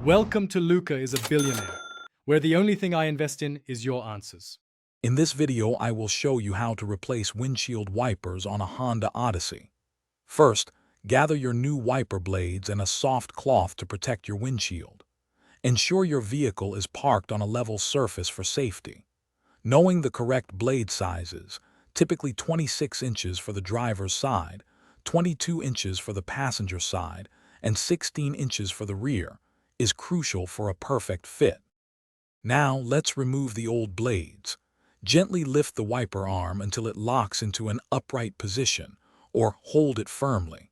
Welcome to Luca is a Billionaire, where the only thing I invest in is your answers. In this video, I will show you how to replace windshield wipers on a Honda Odyssey. First, gather your new wiper blades and a soft cloth to protect your windshield. Ensure your vehicle is parked on a level surface for safety. Knowing the correct blade sizes, typically 26 inches for the driver's side, 22 inches for the passenger side, and 16 inches for the rear, is crucial for a perfect fit. Now, let's remove the old blades. Gently lift the wiper arm until it locks into an upright position, or hold it firmly.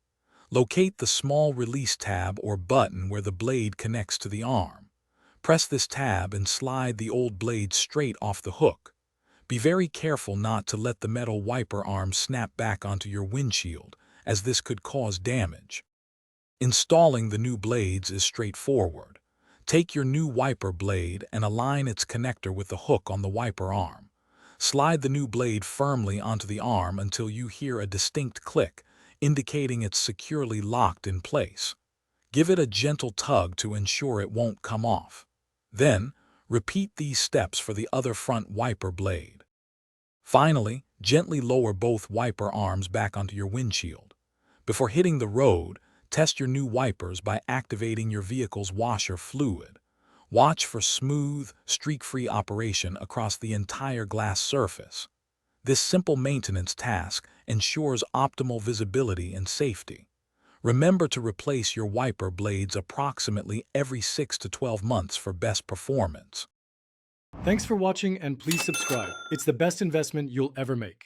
Locate the small release tab or button where the blade connects to the arm. Press this tab and slide the old blade straight off the hook. Be very careful not to let the metal wiper arm snap back onto your windshield, as this could cause damage. Installing the new blades is straightforward. Take your new wiper blade and align its connector with the hook on the wiper arm. Slide the new blade firmly onto the arm until you hear a distinct click, indicating it's securely locked in place. Give it a gentle tug to ensure it won't come off. Then, repeat these steps for the other front wiper blade. Finally, gently lower both wiper arms back onto your windshield. Before hitting the road, test your new wipers by activating your vehicle's washer fluid. Watch for smooth, streak-free operation across the entire glass surface. This simple maintenance task ensures optimal visibility and safety. Remember to replace your wiper blades approximately every 6 to 12 months for best performance. Thanks for watching and please subscribe. It's the best investment you'll ever make.